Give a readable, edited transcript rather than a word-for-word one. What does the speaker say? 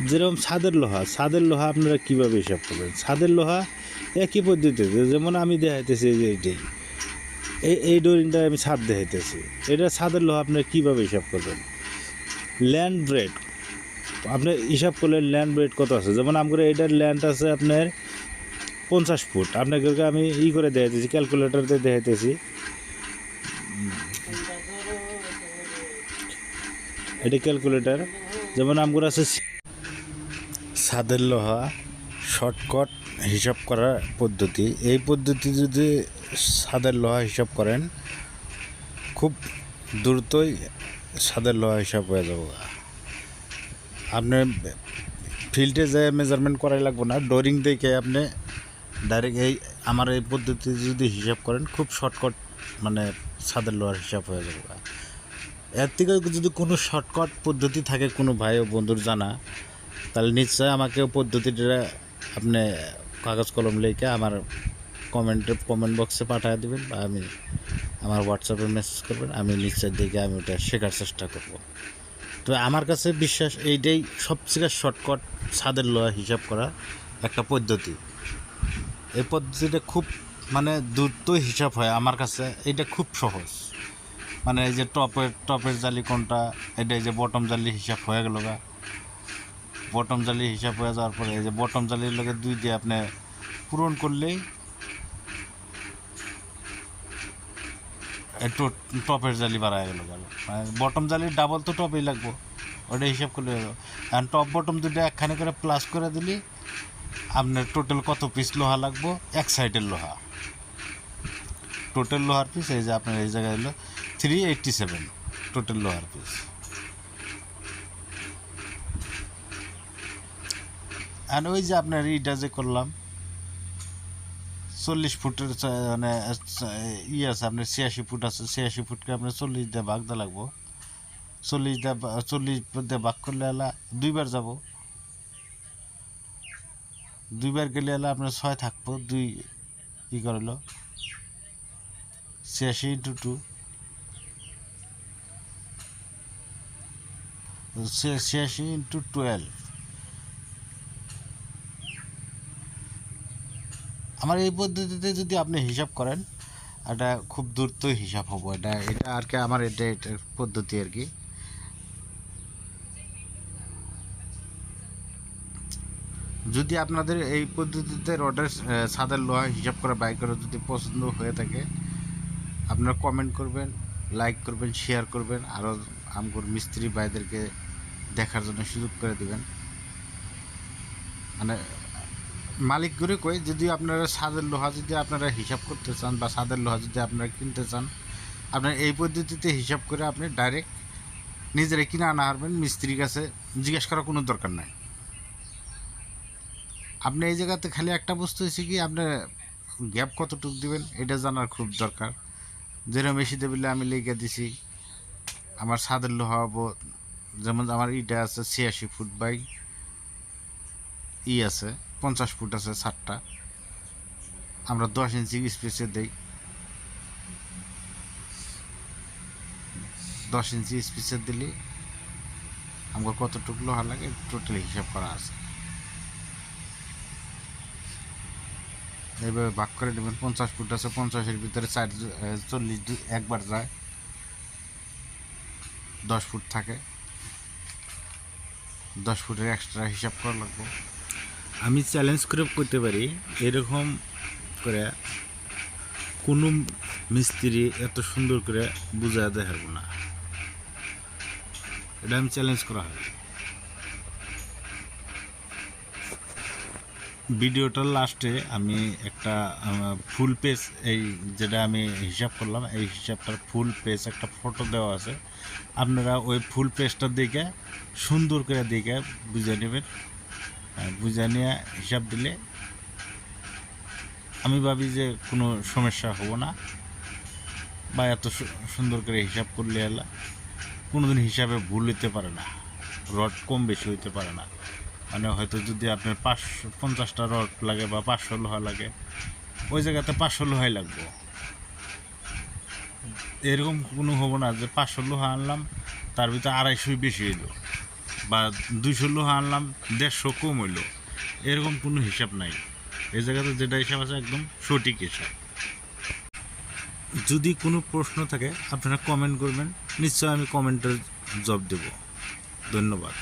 যেরকম ছাদের লোহা আপনারা কীভাবে হিসাব করবেন? ছাদের লোহা একই পদ্ধতিতে, যেমন আমি দেখাইতেছি যে এইটাই এই ডোরিংটা আমি ছাদ দেখাইতেছি, এটা ছাদের লোহা আপনারা কীভাবে হিসাব করবেন? ল্যান্ড ব্রেড আপনি হিসাব করলেন ল্যান্ড ব্রেড কত আছে, যেমন আমরা এটার ল্যান্ড আছে আপনার 50 ফুট, আপনাকে আমি করে দেখাইতেছি, ক্যালকুলেটারতে দেখাইতেছি। এটা ক্যালকুলেটার, যেমন আমরা আছে ছাদের লোহা শর্টকাট হিসাব করার পদ্ধতি। এই পদ্ধতি যদি ছাদের লোহা হিসাব করেন খুব দ্রুতই ছাদের লোহা হিসাব হয়ে যাব। আপনার ফিল্ডে যেয়ে মেজারমেন্ট করাই লাগবে না, ডোরিং দেখে আপনি ডাইরেক্ট আমার এই পদ্ধতি যদি হিসাব করেন খুব শর্টকাট মানে ছাদের লোহার হিসাব হয়ে যাবে। এর থেকে যদি কোনো শর্টকাট পদ্ধতি থাকে কোনো ভাই ও বন্ধুর জানা, তাহলে নিশ্চয়ই আমাকে পদ্ধতিটা আপনি কাগজ কলম লিখে আমার কমেন্ট বক্সে পাঠিয়ে দেবেন, বা আমি আমার হোয়াটসঅ্যাপে মেসেজ করবেন, আমি নিশ্চয় দেখে আমি ওটা শেখার চেষ্টা করব। তো আমার কাছে বিশ্বাস এইটাই সবচেয়ে শর্টকাট ছাদের লোহা হিসাব করা একটা পদ্ধতি। এই পদ্ধতিটা খুব দ্রুত হিসাব হয় আমার কাছে, এটা খুব সহজ। এই যে টপের জালি কোনটা, এটা এই যে বটম জালি হিসাব হয়ে গেল গা, বটম জালি হিসাব হয়ে যাওয়ার পরে এই যে বটম জালির লগে 2 দিয়ে আপনি পূরণ করলেই একটু টপের জালি বাড়ায় গেল। বটম জালির ডাবল তো টপেই লাগবো, ওটা হিসাব করলে হলো। আর টপ বটম দুটো একখানে করে প্লাস করে দিলে আপনার টোটাল কত পিস লোহা লাগবো, এক সাইডের লোহা টোটাল লোহার পিস এই যে আপনার এই জায়গায় হলো 387 টোটাল লোহার পিস। আর ওই যে আপনার এইটা যে করলাম 40 ফুটের আছে আপনার 86 ফুট আছে, 86 ফুটকে আপনার 40 দিয়ে ভাগ দেওয়া লাগবো। 40 দিয়ে ভাগ করলে এলা 2বার যাব, 2বার গেলে এলা আপনার 6 থাকবো, 2 করলো 86 × 2 86 × 12। আমার এই পদ্ধতিতে যদি আপনি হিসাব করেন এটা খুব দ্রুত হিসাব হবো। এটা আর কি আমার এটা পদ্ধতি আর কি। যদি আপনাদের এই পদ্ধতিতে রডের ছাদের লোহা হিসাব করা বাই করে যদি পছন্দ হয়ে থাকে, আপনারা কমেন্ট করবেন, লাইক করবেন, শেয়ার করবেন, আরও আমগর মিস্ত্রি ভাইদেরকে দেখার জন্য সুযোগ করে দেবেন। মালিক করে কই যদি আপনারা ছাদের লোহা যদি আপনারা হিসাব করতে চান বা ছাদের লোহা যদি আপনারা কিনতে চান, আপনার এই পদ্ধতিতে হিসাব করে আপনি ডাইরেক্ট নিজেরা কিনে আনা হারবেন, মিস্ত্রির কাছে জিজ্ঞেস করার কোনো দরকার নাই। আপনি এই জায়গাতে খালি একটা বস্তু হয়েছে কি আপনি গ্যাপ কতটুকু দিবেন এটা জানার খুব দরকার। যেরকম বেশি দেবিলে আমি লিখে দিছি আমার ছাদের লোহা হবো, যেমন আমার ইটা আছে 86 ফুট বাই আছে 50 ফুট আছে ছাদটা, আমরা 10 ইঞ্চি স্পেসে দেই, 10 ইঞ্চি স্পেসে দিলে আমার কতটুকু লোহা লাগে টোটাল হিসাব করা আছে। এইভাবে ভাগ করে দেবেন। 50 ফুট আছে, 50-এর ভিতরে 40 একবার যায়, 10 ফুট থাকে, 10 ফুটের এক্সট্রা হিসাব করা লাগবে। আমি চ্যালেঞ্জ করে করতে পারি এরকম করে কোনো মিস্ত্রি এত সুন্দর করে বুঝাতে দেখাবো না, এটা আমি চ্যালেঞ্জ করা হয়। ভিডিওটার লাস্টে আমি একটা ফুল পেজ এই যেটা আমি হিসাব করলাম এই হিসাবটার ফুল পেজ একটা ফটো দেওয়া আছে, আপনারা ওই ফুল পেজটা দেখে সুন্দর করে দেখে বুঝে নেবেন। বুঝে নিয়ে হিসাব দিলে আমি ভাবি যে কোনো সমস্যা হবো না, বা এত সুন্দর করে হিসাব করলে এলা কোনোদিন হিসাবে ভুল হইতে পারে না, রড কম বেশি হইতে পারে না। হয়তো যদি আপনার 550টা রড লাগে বা 500 লোহা লাগে, ওই জায়গাতে 500 লোহাই লাগবে। এরকম কোনো হবো না যে 500 লোহা আনলাম তার ভিতরে 250 বেশি এলো, বা 200 লোহা আনলাম 150 কম হইলো, এরকম কোনো হিসাব নাই। এই জায়গাতে যেটা হিসাব আছে একদম সঠিক হিসাব। যদি কোনো প্রশ্ন থাকে আপনারা কমেন্ট করবেন, নিশ্চয় আমি কমেন্টের জবাব দেব। ধন্যবাদ।